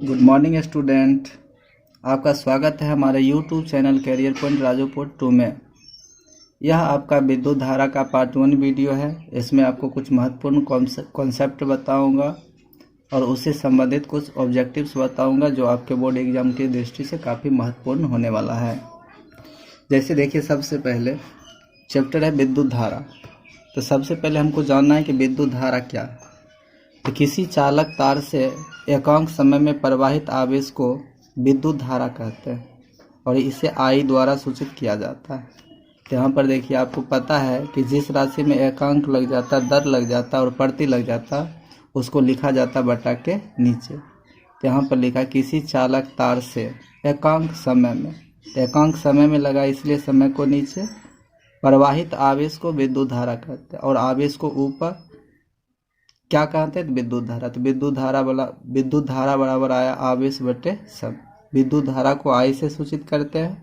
Good morning student. आपका स्वागत है हमारे यूट्यूब चैनल कैरियर पॉइंट राजोपुर 2 में। यह आपका विद्युत धारा का पार्ट 1 वीडियो है। इसमें आपको कुछ महत्वपूर्ण कॉन्सेप्ट बताऊंगा और उससे संबंधित कुछ ऑब्जेक्टिव्स बताऊंगा जो आपके बोर्ड एग्जाम की दृष्टि से काफ़ी महत्वपूर्ण होने वाला है। जैसे देखिए, सबसे पहले चैप्टर है विद्युत धारा। तो सबसे पहले हमको जानना है कि विद्युत धारा क्या है। तो किसी चालक तार से एकांक समय में प्रवाहित आवेश को विद्युत धारा कहते हैं और इसे आई द्वारा सूचित किया जाता है। तो यहाँ पर देखिए, आपको पता है कि जिस राशि में एकांक लग जाता, दर लग जाता और प्रति लग जाता, उसको लिखा जाता बटा के नीचे। तो यहाँ पर लिखा किसी चालक तार से एकांक समय में, तो एकांक समय में लगा इसलिए समय को नीचे, प्रवाहित आवेश को विद्युत धारा कहते हैं और आवेश को ऊपर क्या कहते हैं, विद्युत धारा। तो विद्युत धारा बराबर आया आवेश बटे समय। विद्युत धारा को आई से सूचित करते हैं,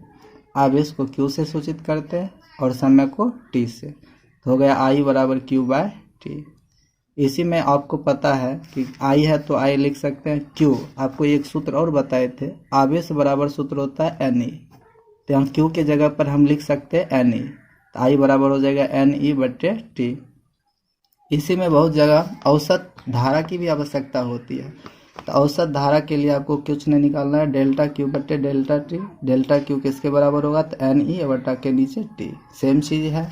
आवेश को क्यू से सूचित करते हैं और समय को टी से। तो हो गया आई बराबर क्यू बाय टी। इसी में आपको पता है कि आई है तो आई लिख सकते हैं। क्यू आपको एक सूत्र और बताए थे, आवेश बराबर सूत्र होता है एन ई। तो हम क्यू के जगह पर हम लिख सकते हैं एन ई। तो आई बराबर हो जाएगा एन ई बटे टी। इसी में बहुत जगह औसत धारा की भी आवश्यकता होती है। तो औसत धारा के लिए आपको कुछ नहीं निकालना है, डेल्टा क्यू बटे डेल्टा टी। डेल्टा क्यू किसके बराबर होगा, तो एन ई बटा के नीचे टी। सेम चीज़ है।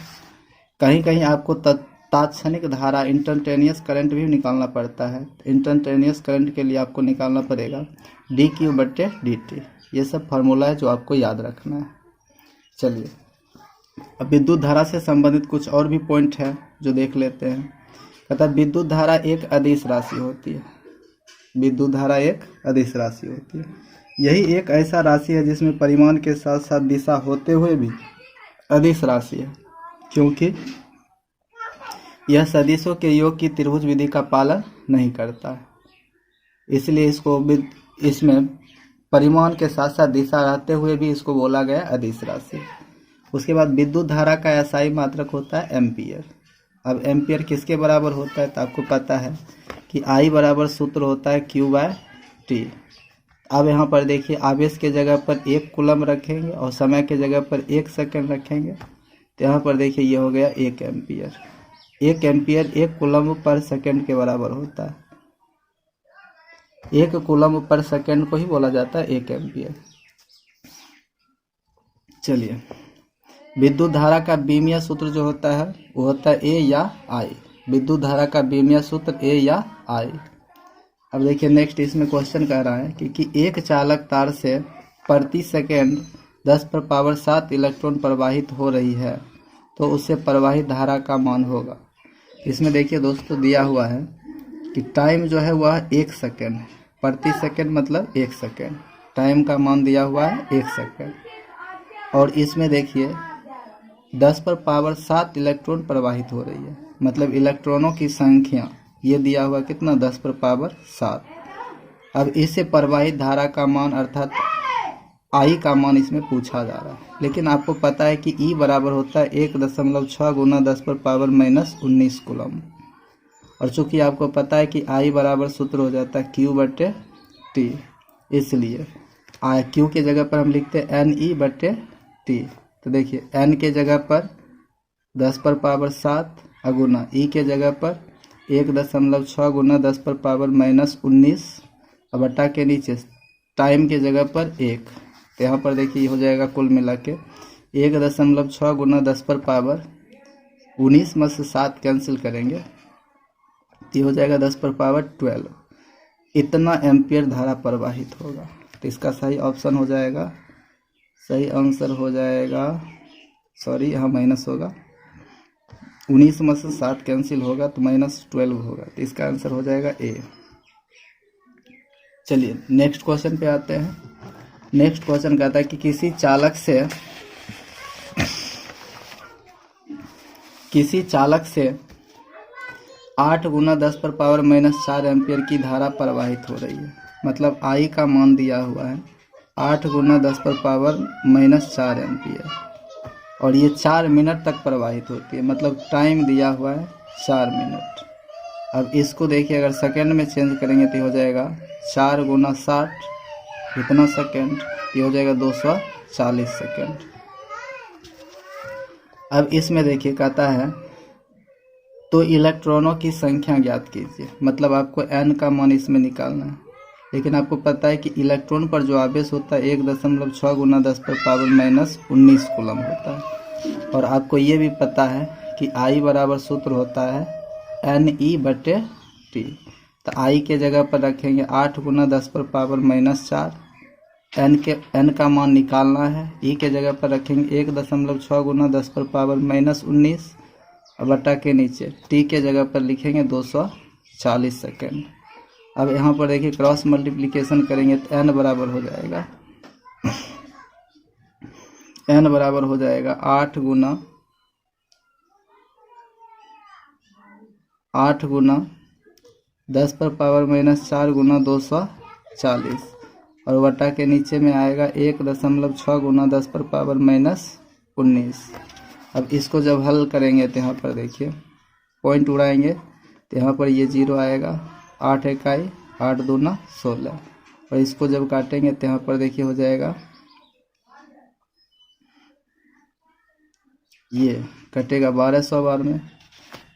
कहीं कहीं आपको तात्क्षणिक धारा इंस्टेंटेनियस करंट भी निकालना पड़ता है। इंस्टेंटेनियस करंट के लिए आपको निकालना पड़ेगा डी क्यू बटे डी टी। ये सब फार्मूला है जो आपको याद रखना है। चलिए, अब विद्युत धारा से संबंधित कुछ और भी पॉइंट है जो देख लेते हैं। कहता है विद्युत धारा एक अदिश राशि होती है। विद्युत धारा एक अदिश राशि होती है। यही एक ऐसा राशि है जिसमें परिमाण के साथ साथ दिशा होते हुए भी अदिश राशि है, क्योंकि यह सदिशों के योग की त्रिभुज विधि का पालन नहीं करता है। इसलिए इसमें परिमाण के साथ साथ दिशा रहते हुए भी इसको बोला गया अदिश राशि। उसके बाद विद्युत धारा का एसआई मात्रक होता है एम्पियर। अब एम्पियर किसके बराबर होता है, तो आपको पता है कि आई बराबर सूत्र होता है क्यू बाय टी। अब यहाँ पर देखिए, आवेश के जगह पर 1 कूलम रखेंगे और समय के जगह पर 1 सेकंड रखेंगे। तो यहाँ पर देखिए ये हो गया 1 ampere. 1 ampere 1 coulomb per second के बराबर होता है। 1 कूलम पर सेकंड को ही बोला जाता है 1 एम्पियर। चलिए, विद्युत धारा का बीमीय सूत्र जो होता है वो होता है ए या आई। विद्युत धारा का बीमीय सूत्र ए या आई। अब देखिए नेक्स्ट, इसमें क्वेश्चन कह रहा है कि एक चालक तार से प्रति सेकेंड 10⁻7 इलेक्ट्रॉन प्रवाहित हो रही है तो उससे प्रवाहित धारा का मान होगा। इसमें देखिए दोस्तों, दिया हुआ है कि टाइम जो है वह 1 सेकेंड है। प्रति सेकेंड मतलब 1 सेकेंड। टाइम का मान दिया हुआ है 1 सेकेंड। और इसमें देखिए 10⁻7 इलेक्ट्रॉन प्रवाहित हो रही है, मतलब इलेक्ट्रॉनों की संख्या ये दिया हुआ कितना, 10⁻7। अब इससे प्रवाहित धारा का मान अर्थात आई का मान इसमें पूछा जा रहा है। लेकिन आपको पता है कि ई बराबर होता है 1.6 गुना 10⁻−19 कूलम। और चूंकि आपको पता है कि आई बराबर सूत्र हो जाता है क्यू बटे टी, इसलिए क्यू के जगह पर हम लिखते हैं एन ई बटे टी। तो देखिए एन के जगह पर 10⁻7 गुना ई के जगह पर 1.6 गुना 10⁻−19 बटा के नीचे टाइम के जगह पर 1। तो यहाँ पर देखिए हो जाएगा कुल मिला के 1.6 गुना 10⁻19 में से 7 कैंसिल करेंगे, ये हो जाएगा 10⁻12। इतना एम्पियर धारा प्रवाहित होगा। तो इसका सही ऑप्शन हो जाएगा, सही आंसर हो जाएगा, सॉरी यहाँ माइनस होगा, 19 में से 7 कैंसिल होगा तो -12 होगा। तो इसका आंसर हो जाएगा ए। चलिए नेक्स्ट क्वेश्चन पे आते हैं। नेक्स्ट क्वेश्चन कहता है कि किसी चालक से 8 गुना 10⁻−4 एम्पियर की धारा प्रवाहित हो रही है। मतलब आई का मान दिया हुआ है 8 गुना 10⁻−4 एम्पियर और ये 4 मिनट तक प्रवाहित होती है। मतलब टाइम दिया हुआ है 4 मिनट। अब इसको देखिए अगर सेकंड में चेंज करेंगे तो हो जाएगा 4 गुना 60 इतना सेकंड, ये हो जाएगा 240 सेकंड। अब इसमें देखिए कहता है तो इलेक्ट्रॉनों की संख्या ज्ञात कीजिए, मतलब आपको n का मान इसमें निकालना है। लेकिन आपको पता है कि इलेक्ट्रॉन पर जो आवेश होता है 1.6 गुना 10 पर पावर माइनस 19 कूलम होता है। और आपको ये भी पता है कि I बराबर सूत्र होता है NE/T। तो I के जगह पर रखेंगे 8 गुना 10 पर पावर माइनस 4, n का मान निकालना है। E के जगह पर रखेंगे 1.6 गुना 10 पर पावर माइनस 19 और बटा के नीचे T के जगह पर लिखेंगे 240 सेकेंड। अब यहाँ पर देखिए क्रॉस मल्टीप्लिकेशन करेंगे तो n बराबर हो जाएगा n बराबर हो जाएगा 8 गुना 10 पर पावर माइनस 4 गुना 240 और बटा के नीचे में आएगा 1.6 गुना 10 पर पावर माइनस 19। अब इसको जब हल करेंगे तो यहाँ पर देखिए पॉइंट उड़ाएंगे तो यहाँ पर ये 0 आएगा, 8 इकाई 8 दूना 16 और इसको जब काटेंगे तो यहाँ पर देखिए हो जाएगा, ये कटेगा 1200 बार में।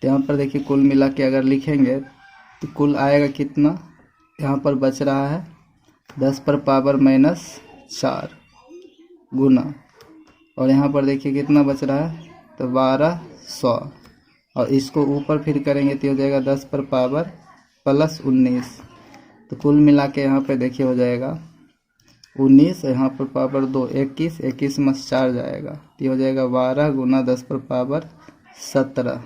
तो यहाँ पर देखिए कुल मिला के अगर लिखेंगे तो कुल आएगा कितना, यहाँ पर बच रहा है 10 पर पावर माइनस 4 गुना और यहाँ पर देखिए कितना बच रहा है तो 1200 और इसको ऊपर फिर करेंगे तो हो जाएगा 10 पर पावर प्लस 19। तो कुल मिला के यहाँ पे देखिए हो जाएगा 19, यहाँ पर पावर 2 21, 21 में 4 जाएगा तो हो जाएगा 12 गुना 10 पर पावर 17,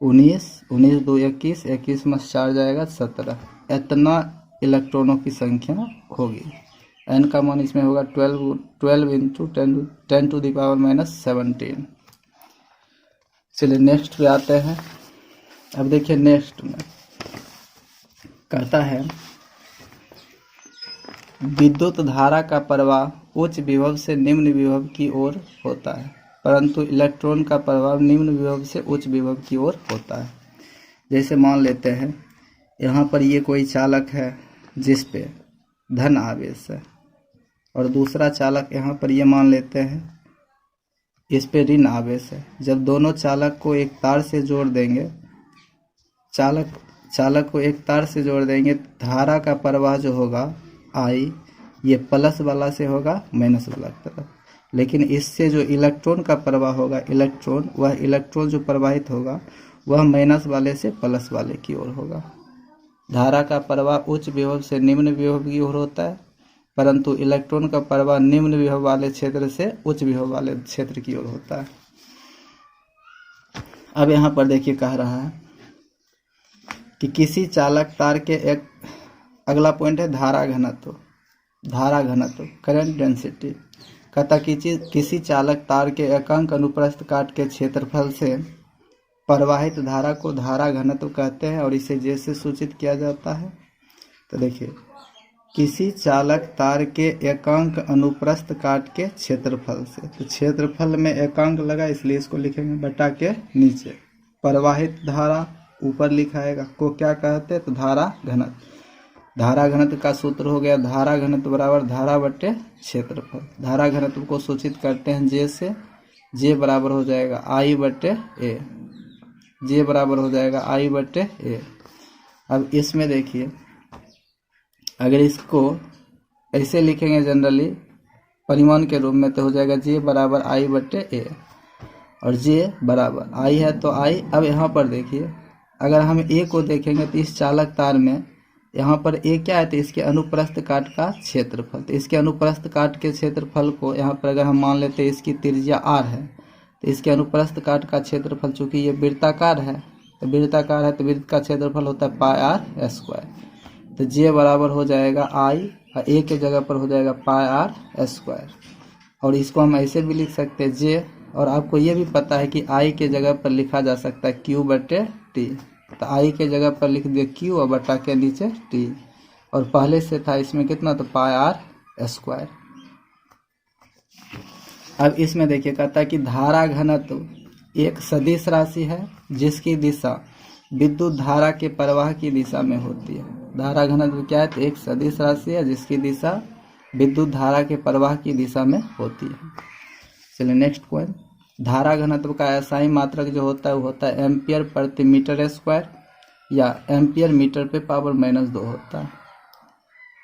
19 19 2 21, 21 में 4 जाएगा 17। इतना इलेक्ट्रॉनों की संख्या होगी। n का मान इसमें होगा 12 into 10 to the power minus 17। चलिए नेक्स्ट पे आते हैं। अब देखिए नेक्स्ट में कहता है विद्युत धारा का प्रवाह उच्च विभव से निम्न विभव की ओर होता है, परंतु इलेक्ट्रॉन का प्रवाह निम्न विभव से उच्च विभव की ओर होता है। जैसे मान लेते हैं यहाँ पर ये कोई चालक है जिस पे धन आवेश है और दूसरा चालक यहाँ पर ये मान लेते हैं इस पे ऋण आवेश है। जब दोनों चालक को एक तार से जोड़ देंगे, चालक को एक तार से जोड़ देंगे, धारा का प्रवाह जो होगा I ये प्लस वाला से होगा माइनस वाला तरफ। लेकिन इससे जो इलेक्ट्रॉन का प्रवाह होगा, वह इलेक्ट्रॉन जो प्रवाहित होगा वह माइनस वाले से प्लस वाले की ओर होगा। धारा का प्रवाह उच्च विभव से निम्न विभव की ओर होता है, परंतु इलेक्ट्रॉन का प्रवाह निम्न विभव वाले क्षेत्र से उच्च विभव वाले क्षेत्र की ओर होता है। अब यहाँ पर देखिए कह रहा है कि किसी चालक तार के एक, अगला पॉइंट है धारा घनत्व करंट डेंसिटी। कहता कि किसी चालक तार के एकांक अनुप्रस्थ काट के क्षेत्रफल से प्रवाहित धारा को धारा घनत्व कहते हैं और इसे J से सूचित किया जाता है। तो देखिए किसी चालक तार के एकांक अनुप्रस्थ काट के क्षेत्रफल से, तो क्षेत्रफल में एकांक लगा इसलिए इसको लिखेंगे बटा के नीचे प्रवाहित धारा ऊपर लिखाएगा को क्या कहते हैं तो धारा घनत्व। धारा घनत्व का सूत्र हो गया धारा घनत्व बराबर धारा बटे क्षेत्रफल। धारा घनत्व को सूचित करते हैं J से, J बराबर हो जाएगा I बटे A, J बराबर हो जाएगा I बटे A। अब इसमें देखिए अगर इसको ऐसे लिखेंगे जनरली परिमाण के रूप में तो हो जाएगा J बराबर I बटे A और J बराबर I है तो I। अब यहाँ पर देखिए अगर हम A को देखेंगे तो इस चालक तार में यहाँ पर A क्या है तो इसके अनुप्रस्थ काट का क्षेत्रफल। तो इसके अनुप्रस्थ काट के क्षेत्रफल को यहाँ पर अगर हम मान लेते हैं इसकी त्रिज्या R है तो इसके अनुप्रस्थ काट का क्षेत्रफल, चूंकि ये वृत्ताकार है तो वृत्त का क्षेत्रफल होता है पाई R स्क्वायर। तो J बराबर हो जाएगा I और A के जगह पर हो जाएगा पाई R स्क्वायर। और इसको हम ऐसे भी लिख सकते हैं J, और आपको ये भी पता है कि I के जगह पर लिखा जा सकता है Q बटे T। तो I के जगह पर लिख दिया Q और बटा के नीचे T, और पहले से था इसमें कितना तो पाई R स्क्वायर। अब इसमें देखिए कहता है कि धारा घनत्व एक सदिश राशि है जिसकी दिशा विद्युत धारा के प्रवाह की दिशा में होती है। धारा घनत्व क्या है? तो एक सदिश राशि है जिसकी दिशा विद्युत धारा के प्रवाह की दिशा में होती है। चलिए नेक्स्ट पॉइंट, धारा घनत्व का एसआई मात्रक जो होता है वो होता है एम्पियर प्रति मीटर स्क्वायर या एम्पियर मीटर पे पावर -2 होता है।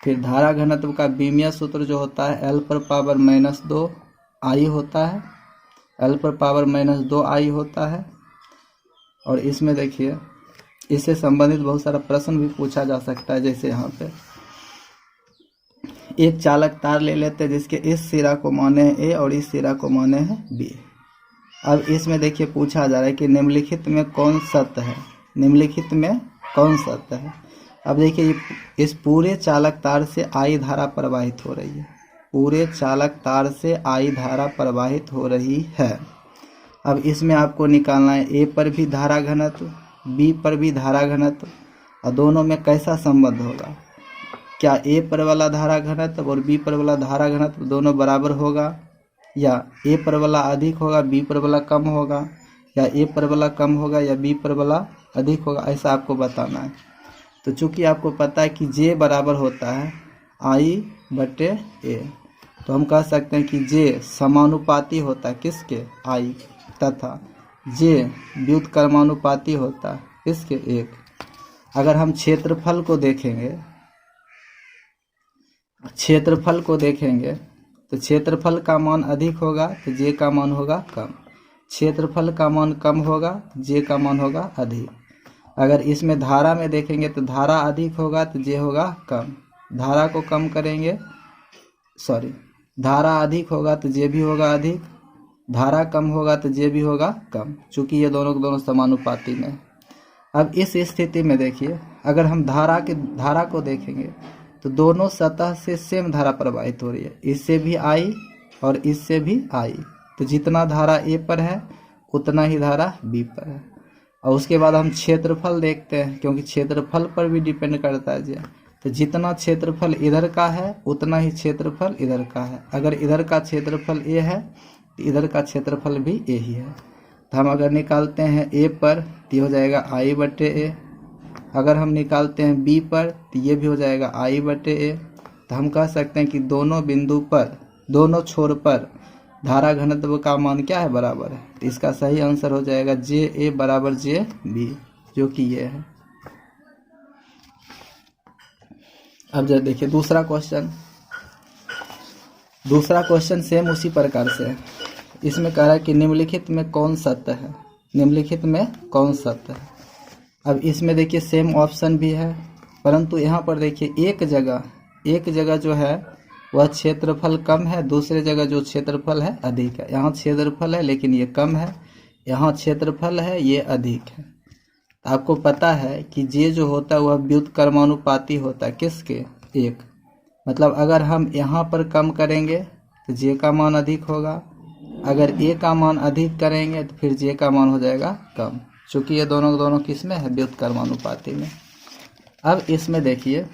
फिर धारा घनत्व का बीमीय सूत्र जो होता है L पर पावर -2 I होता है, L पर पावर -2 I होता है। और इसमें देखिए इससे संबंधित बहुत सारा प्रश्न भी पूछा जा सकता है। जैसे यहाँ पे एक चालक तार ले लेते हैं जिसके इस सिरा को माने हैं A और इस सिरा को माने हैं B। अब इसमें देखिए पूछा जा रहा है कि निम्नलिखित में कौन सत्य है, निम्नलिखित में कौन सत्य है। अब देखिए इस पूरे चालक तार से I धारा प्रवाहित हो रही है, पूरे चालक तार से I धारा प्रवाहित हो रही है। अब इसमें आपको निकालना है A पर भी धारा घनत्व, B पर भी धारा घनत्व, और दोनों में कैसा संबंध होगा। क्या A पर वाला धारा घनत्व और B पर वाला धारा घनत्व दोनों बराबर होगा, या A पर वाला अधिक होगा B पर वाला कम होगा, या A पर वाला कम होगा या B पर वाला अधिक होगा, ऐसा आपको बताना है। तो चूंकि आपको पता है कि J बराबर होता है I/A, तो हम कह सकते हैं कि J समानुपाती होता है किसके? I, तथा J व्युत्क्रमानुपाती होता है किसके? 1। अगर हम क्षेत्रफल को देखेंगे, क्षेत्रफल को देखेंगे तो क्षेत्रफल का मान अधिक होगा तो J का मान होगा कम, क्षेत्रफल का मान कम होगा तो J का मान होगा अधिक। अगर इसमें धारा में देखेंगे तो धारा अधिक होगा तो J होगा कम, धारा को कम करेंगे धारा अधिक होगा तो J भी होगा अधिक, धारा कम होगा तो J भी होगा कम, चूंकि ये दोनों के दोनों समानुपाती में। अब इस स्थिति में देखिए अगर हम धारा को देखेंगे तो दोनों सतह से सेम धारा प्रवाहित हो रही है, इससे भी I और इससे भी I। तो जितना धारा A पर है उतना ही धारा B पर है। और उसके बाद हम क्षेत्रफल देखते हैं, क्योंकि क्षेत्रफल पर भी डिपेंड करता है J। तो जितना क्षेत्रफल इधर का है उतना ही क्षेत्रफल इधर का है। अगर इधर का क्षेत्रफल A है तो इधर का क्षेत्रफल भी A ही है। तो हम अगर निकालते हैं A पर तो ये हो जाएगा I/A, अगर हम निकालते हैं B पर तो ये भी हो जाएगा I/A। तो हम कह सकते हैं कि दोनों बिंदु पर, दोनों छोर पर धारा घनत्व का मान क्या है? बराबर है। तो इसका सही आंसर हो जाएगा JA बराबर JB, जो कि ये है। अब जरा देखिए दूसरा क्वेश्चन सेम उसी प्रकार से है। इसमें कह रहा है कि निम्नलिखित में कौन सत्य है, निम्नलिखित में कौन सत्य है। अब इसमें देखिए सेम ऑप्शन भी है, परंतु यहाँ पर देखिए एक जगह जो है वह क्षेत्रफल कम है, दूसरे जगह जो क्षेत्रफल है अधिक है। यहाँ क्षेत्रफल है लेकिन ये कम है, यहाँ क्षेत्रफल है ये अधिक है। आपको पता है कि J जो होता है वह व्युत्क्रमानुपाती होता है किसके? 1। मतलब अगर हम यहाँ पर कम करेंगे तो J का मान अधिक होगा, अगर A का मान अधिक करेंगे तो फिर J का मान हो जाएगा कम, चूँकि ये दोनों किस में है? व्युत्क्रमानुपाती में। अब इसमें देखिए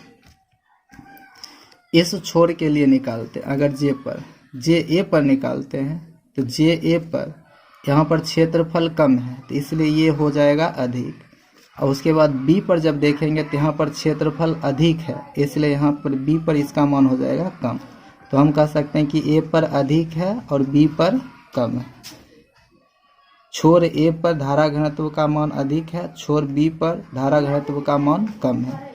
इस छोर के लिए निकालते हैं, अगर JA पर निकालते हैं तो JA पर यहाँ पर क्षेत्रफल कम है तो इसलिए ये हो जाएगा अधिक। और उसके बाद B पर जब देखेंगे तो यहाँ पर क्षेत्रफल अधिक है, इसलिए यहाँ पर B पर इसका मान हो जाएगा कम। तो हम कह सकते हैं कि A पर अधिक है और B पर कम है। छोर A पर धारा घनत्व का मान अधिक है, छोर B पर धारा घनत्व का मान कम है।